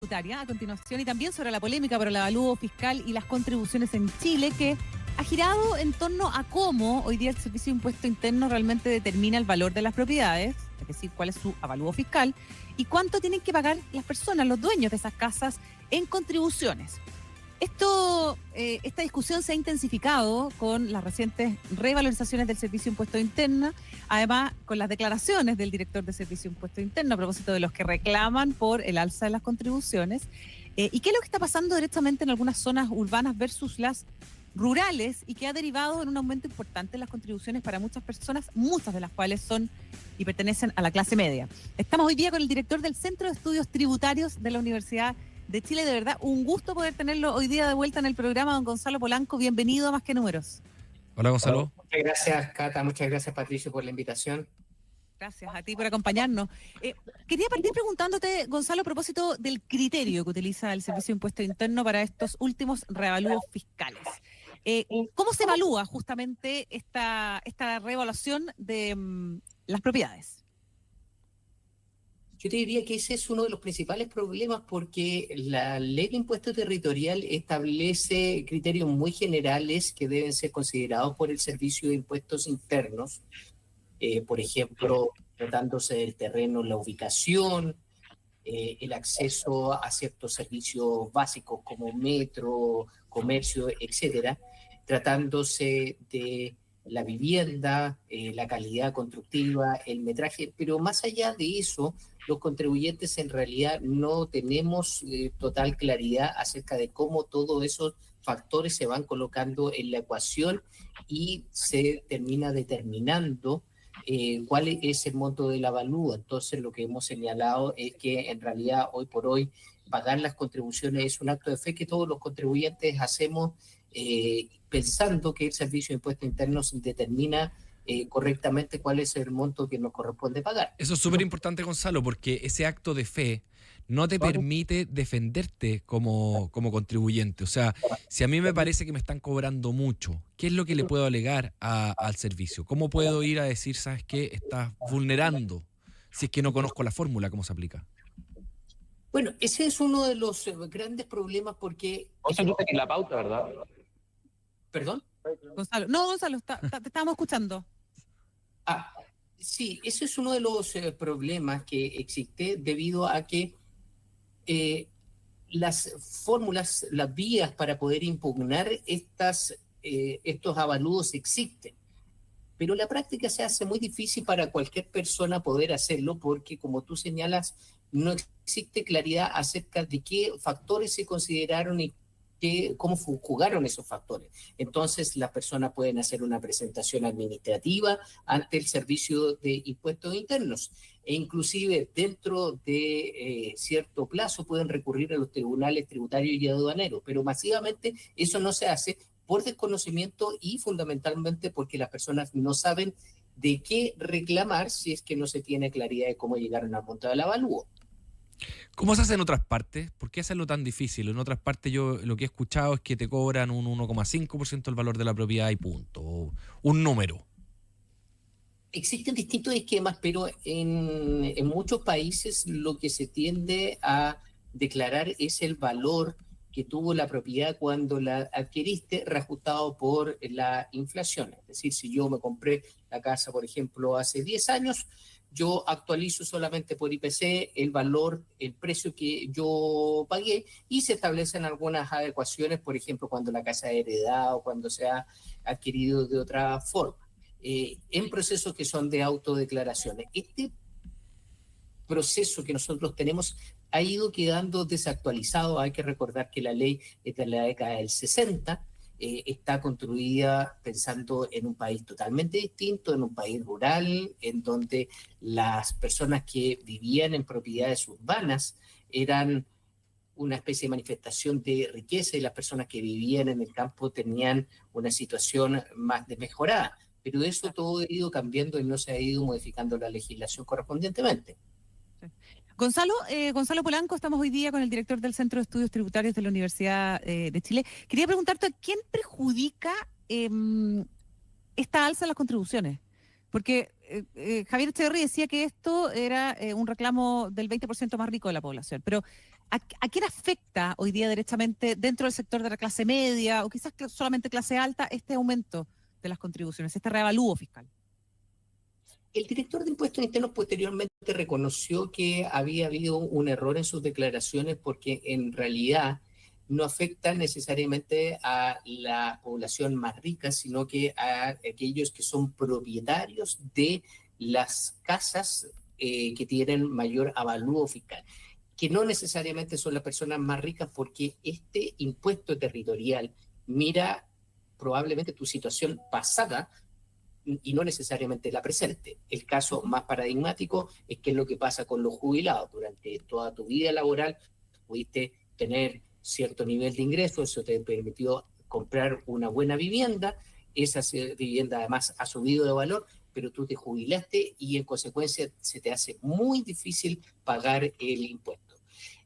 tributaria a continuación y también sobre la polémica por el avalúo fiscal y las contribuciones en Chile, que ha girado en torno a cómo hoy día el Servicio de Impuesto Interno realmente determina el valor de las propiedades, es decir, cuál es su avalúo fiscal y cuánto tienen que pagar las personas, los dueños de esas casas, en contribuciones. Esta discusión se ha intensificado con las recientes revalorizaciones del Servicio de Impuesto Interno, además con las declaraciones del director del Servicio de Impuesto Interno a propósito de los que reclaman por el alza de las contribuciones. ¿Y qué es lo que está pasando directamente en algunas zonas urbanas versus las rurales y que ha derivado en un aumento importante en las contribuciones para muchas personas, muchas de las cuales son y pertenecen a la clase media? Estamos hoy día con el director del Centro de Estudios Tributarios de la Universidad de Chile. De verdad, un gusto poder tenerlo hoy día de vuelta en el programa, don Gonzalo Polanco. Bienvenido a Más que Números. Hola, Gonzalo. Muchas gracias, Cata. Muchas gracias, Patricio, por la invitación. Gracias a ti por acompañarnos. Quería partir preguntándote, Gonzalo, a propósito del criterio que utiliza el Servicio de Impuesto Interno para estos últimos reavalúos fiscales. ¿Cómo se evalúa justamente esta reevaluación de las propiedades? Yo te diría que ese es uno de los principales problemas porque la ley de impuesto territorial establece criterios muy generales que deben ser considerados por el Servicio de Impuestos Internos. Por ejemplo, tratándose del terreno, la ubicación, el acceso a ciertos servicios básicos como metro, comercio, etcétera, tratándose de la vivienda, la calidad constructiva, el metraje, pero más allá de eso, los contribuyentes en realidad no tenemos total claridad acerca de cómo todos esos factores se van colocando en la ecuación y se termina determinando cuál es el monto del avalúo. Entonces, lo que hemos señalado es que en realidad hoy por hoy pagar las contribuciones es un acto de fe que todos los contribuyentes hacemos pensando que el Servicio de Impuestos Internos determina correctamente cuál es el monto que nos corresponde pagar. Eso es súper importante, Gonzalo, porque ese acto de fe no te permite defenderte como contribuyente. O sea, si a mí me parece que me están cobrando mucho, ¿qué es lo que le puedo alegar al servicio? ¿Cómo puedo ir a decir, sabes qué, estás vulnerando? Si es que no conozco la fórmula, ¿cómo se aplica? Bueno, ese es uno de los grandes problemas porque... Gonzalo, está aquí la pauta, ¿verdad? ¿Perdón? Gonzalo, no, Gonzalo, te estábamos escuchando. Sí, ese es uno de los problemas que existe debido a que las fórmulas, las vías para poder impugnar estos avalúos existen. Pero la práctica se hace muy difícil para cualquier persona poder hacerlo porque, como tú señalas, no existe claridad acerca de qué factores se consideraron y cómo jugaron esos factores. Entonces, las personas pueden hacer una presentación administrativa ante el Servicio de Impuestos Internos e inclusive dentro de cierto plazo pueden recurrir a los tribunales tributarios y aduaneros, pero masivamente eso no se hace por desconocimiento y fundamentalmente porque las personas no saben de qué reclamar si es que no se tiene claridad de cómo llegaron al monto del avalúo. ¿Cómo se hace en otras partes? ¿Por qué hacerlo tan difícil? En otras partes yo lo que he escuchado es que te cobran un 1,5% del valor de la propiedad y punto, o un número. Existen distintos esquemas, pero en muchos países lo que se tiende a declarar es el valor que tuvo la propiedad cuando la adquiriste, reajustado por la inflación. Es decir, si yo me compré la casa, por ejemplo, hace 10 años, yo actualizo solamente por IPC el valor, el precio que yo pagué y se establecen algunas adecuaciones, por ejemplo, cuando la casa es heredada o cuando se ha adquirido de otra forma, en procesos que son de autodeclaraciones. Este proceso que nosotros tenemos ha ido quedando desactualizado. Hay que recordar que la ley es de la década del 60, está construida pensando en un país totalmente distinto, en un país rural, en donde las personas que vivían en propiedades urbanas eran una especie de manifestación de riqueza y las personas que vivían en el campo tenían una situación más desmejorada. Pero eso todo ha ido cambiando y no se ha ido modificando la legislación correspondientemente. Gonzalo Polanco, estamos hoy día con el director del Centro de Estudios Tributarios de la Universidad de Chile. Quería preguntarte, ¿a quién perjudica esta alza de las contribuciones? Porque Javier Echeverri decía que esto era un reclamo del 20% más rico de la población, pero ¿A quién afecta hoy día directamente dentro del sector de la clase media o quizás solamente clase alta este aumento de las contribuciones, este reavalúo fiscal? El director de Impuestos Internos posteriormente reconoció que había habido un error en sus declaraciones porque en realidad no afecta necesariamente a la población más rica, sino que a aquellos que son propietarios de las casas que tienen mayor avalúo fiscal, que no necesariamente son las personas más ricas porque este impuesto territorial mira probablemente tu situación pasada y no necesariamente la presente. El caso más paradigmático es qué es lo que pasa con los jubilados. Durante toda tu vida laboral pudiste tener cierto nivel de ingresos, eso te permitió comprar una buena vivienda, esa vivienda además ha subido de valor, pero tú te jubilaste y en consecuencia se te hace muy difícil pagar el impuesto.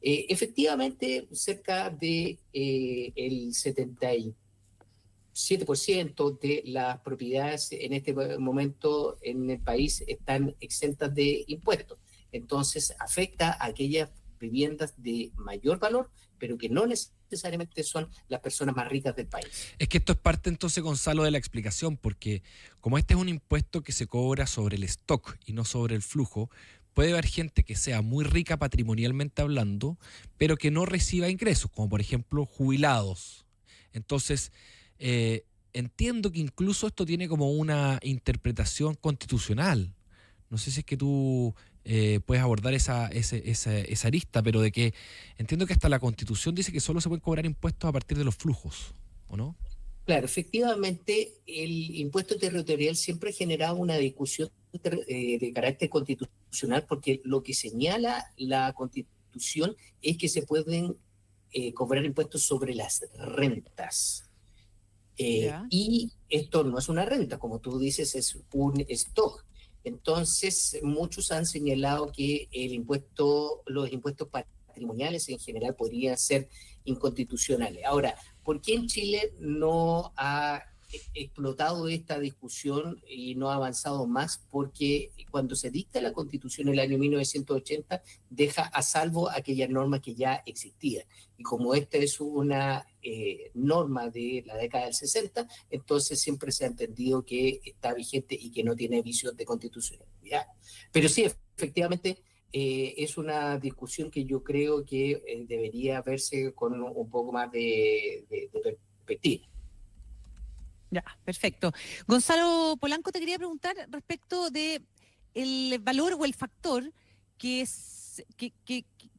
Efectivamente, cerca de el 77% de las propiedades en este momento en el país están exentas de impuestos. Entonces, afecta a aquellas viviendas de mayor valor, pero que no necesariamente son las personas más ricas del país. Es que esto es parte entonces, Gonzalo, de la explicación, porque como este es un impuesto que se cobra sobre el stock y no sobre el flujo, puede haber gente que sea muy rica patrimonialmente hablando, pero que no reciba ingresos, como por ejemplo jubilados. Entonces, entiendo que incluso esto tiene como una interpretación constitucional. No sé si es que tú puedes abordar esa arista, pero de que entiendo que hasta la Constitución dice que solo se pueden cobrar impuestos a partir de los flujos, ¿o no? Claro, efectivamente, el impuesto territorial siempre ha generado una discusión de carácter constitucional porque lo que señala la Constitución es que se pueden cobrar impuestos sobre las rentas. Y esto no es una renta, como tú dices, es un stock. Entonces, muchos han señalado que los impuestos patrimoniales en general podrían ser inconstitucionales. Ahora, ¿por qué en Chile no ha explotado esta discusión y no ha avanzado más? Porque cuando se dicta la Constitución en el año 1980, deja a salvo aquellas normas que ya existían. Y como esta es una norma de la década del 60, entonces siempre se ha entendido que está vigente y que no tiene vicios de constitucionalidad. Pero sí, efectivamente, es una discusión que yo creo que debería verse con un poco más de perspectiva. Ya, perfecto. Gonzalo Polanco, te quería preguntar respecto de el valor o el factor que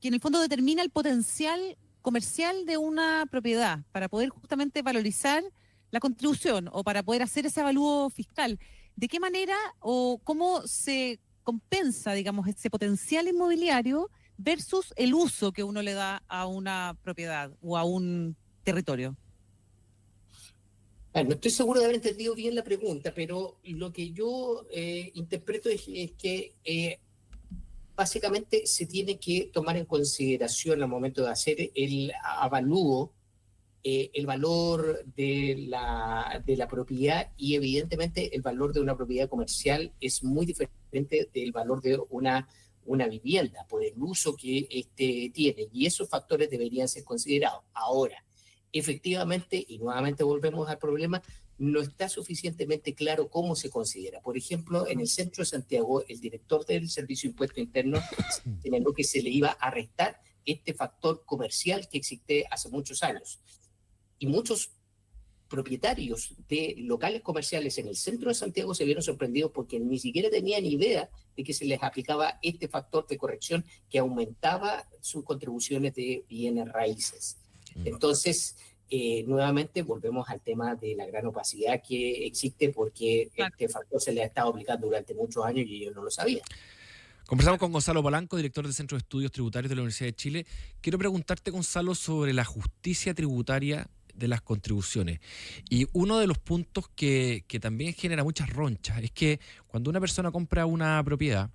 en el fondo determina el potencial comercial de una propiedad para poder justamente valorizar la contribución o para poder hacer ese avalúo fiscal. ¿De qué manera o cómo se compensa, digamos, ese potencial inmobiliario versus el uso que uno le da a una propiedad o a un territorio? No estoy seguro de haber entendido bien la pregunta, pero lo que yo interpreto es que básicamente se tiene que tomar en consideración al momento de hacer el avalúo, el valor de la propiedad, y evidentemente el valor de una propiedad comercial es muy diferente del valor de una vivienda por el uso que tiene, y esos factores deberían ser considerados. Ahora, efectivamente, y nuevamente volvemos al problema, no está suficientemente claro cómo se considera. Por ejemplo, en el centro de Santiago, el director del Servicio de Impuestos Internos señaló que se le iba a restar este factor comercial que existe hace muchos años. Y muchos propietarios de locales comerciales en el centro de Santiago se vieron sorprendidos porque ni siquiera tenían idea de que se les aplicaba este factor de corrección que aumentaba sus contribuciones de bienes raíces. Entonces, nuevamente volvemos al tema de la gran opacidad que existe porque este factor se le ha estado aplicando durante muchos años y ellos no lo sabían. Conversamos con Gonzalo Polanco, director del Centro de Estudios Tributarios de la Universidad de Chile. Quiero preguntarte, Gonzalo, sobre la justicia tributaria de las contribuciones. Y uno de los puntos que también genera muchas ronchas es que cuando una persona compra una propiedad,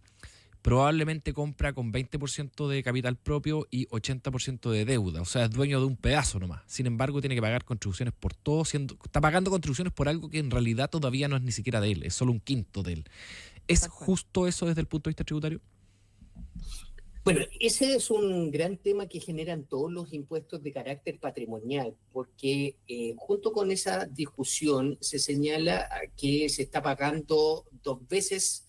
probablemente compra con 20% de capital propio y 80% de deuda. O sea, es dueño de un pedazo nomás. Sin embargo, tiene que pagar contribuciones por todo, está pagando contribuciones por algo que en realidad todavía no es ni siquiera de él, es solo un quinto de él. ¿Es justo eso desde el punto de vista tributario? Bueno, ese es un gran tema que generan todos los impuestos de carácter patrimonial, porque junto con esa discusión se señala que se está pagando dos veces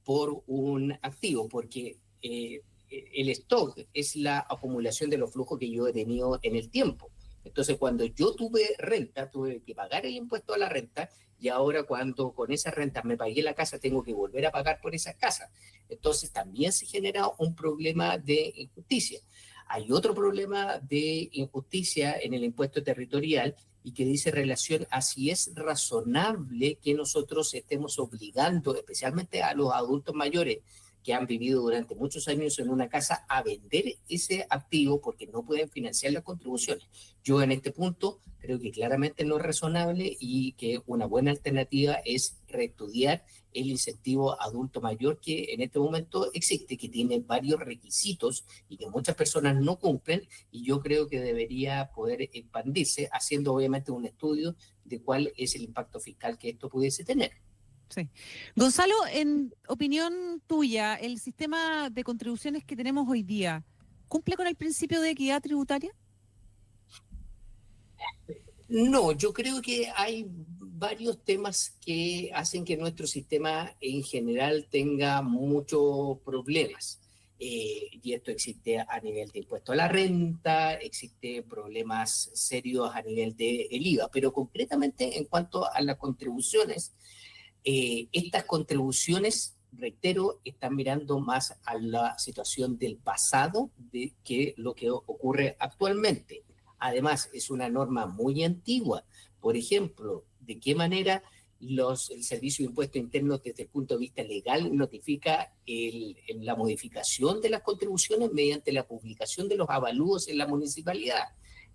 por un activo, porque el stock es la acumulación de los flujos que yo he tenido en el tiempo. Entonces, cuando yo tuve renta, tuve que pagar el impuesto a la renta, y ahora cuando con esa renta me pagué la casa, tengo que volver a pagar por esa casa. Entonces, también se genera un problema de injusticia. Hay otro problema de injusticia en el impuesto territorial y que dice relación a si es razonable que nosotros estemos obligando, especialmente a los adultos mayores, que han vivido durante muchos años en una casa, a vender ese activo porque no pueden financiar las contribuciones. Yo en este punto creo que claramente no es razonable y que una buena alternativa es reestudiar el incentivo adulto mayor que en este momento existe, que tiene varios requisitos y que muchas personas no cumplen, y yo creo que debería poder expandirse haciendo obviamente un estudio de cuál es el impacto fiscal que esto pudiese tener. Sí. Gonzalo, en opinión tuya, ¿el sistema de contribuciones que tenemos hoy día cumple con el principio de equidad tributaria? No, yo creo que hay varios temas que hacen que nuestro sistema en general tenga muchos problemas. Y esto existe a nivel de impuesto a la renta, existe problemas serios a nivel del IVA, pero concretamente en cuanto a las contribuciones, estas contribuciones, reitero, están mirando más a la situación del pasado de que lo que ocurre actualmente. Además, es una norma muy antigua. Por ejemplo, ¿de qué manera el Servicio de Impuestos Internos desde el punto de vista legal notifica la modificación de las contribuciones mediante la publicación de los avalúos en la municipalidad?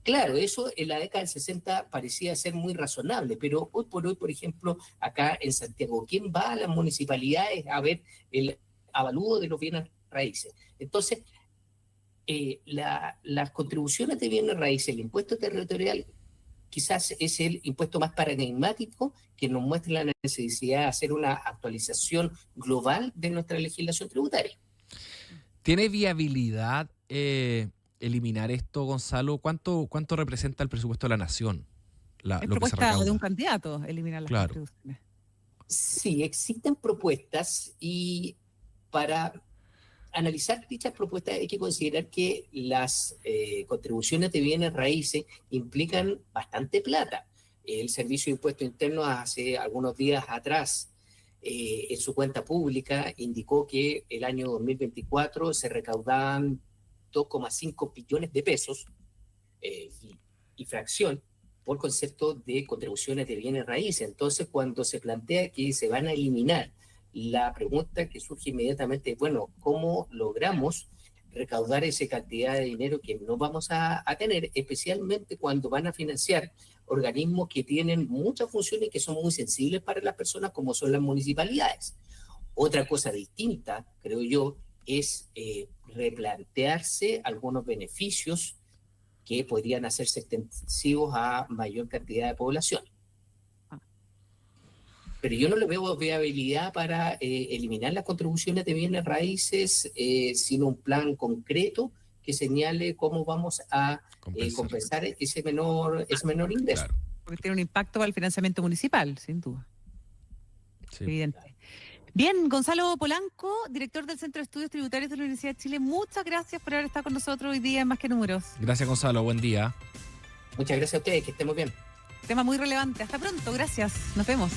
Claro, eso en la década del 60 parecía ser muy razonable, pero hoy por hoy, por ejemplo, acá en Santiago, ¿quién va a las municipalidades a ver el avalúo de los bienes raíces? Entonces, las contribuciones de bienes raíces, el impuesto territorial, quizás es el impuesto más paradigmático que nos muestra la necesidad de hacer una actualización global de nuestra legislación tributaria. ¿Tiene viabilidad eliminar esto, Gonzalo? ¿Cuánto representa el presupuesto de la nación? Es Lo que se propuesta recauda. de un candidato eliminar las contribuciones. Sí, existen propuestas y para analizar dichas propuestas hay que considerar que las contribuciones de bienes raíces implican bastante plata. El Servicio de Impuestos Internos hace algunos días atrás en su cuenta pública indicó que el año 2024 se recaudaban 2,5 billones de pesos y fracción por concepto de contribuciones de bienes raíces. Entonces, cuando se plantea que se van a eliminar, la pregunta que surge inmediatamente es, bueno, ¿cómo logramos recaudar esa cantidad de dinero que no vamos a tener, especialmente cuando van a financiar organismos que tienen muchas funciones que son muy sensibles para las personas, como son las municipalidades? Otra cosa distinta, creo yo, es replantearse algunos beneficios que podrían hacerse extensivos a mayor cantidad de población. Pero yo no le veo viabilidad para eliminar las contribuciones de bienes raíces sin un plan concreto que señale cómo vamos a compensar ese menor ingreso. Claro. Porque tiene un impacto para el financiamiento municipal, sin duda. Sí. Evidente. Bien, Gonzalo Polanco, director del Centro de Estudios Tributarios de la Universidad de Chile, muchas gracias por haber estado con nosotros hoy día en Más que Números. Gracias, Gonzalo. Buen día. Muchas gracias a ustedes, que estén muy bien. Tema muy relevante. Hasta pronto, gracias. Nos vemos.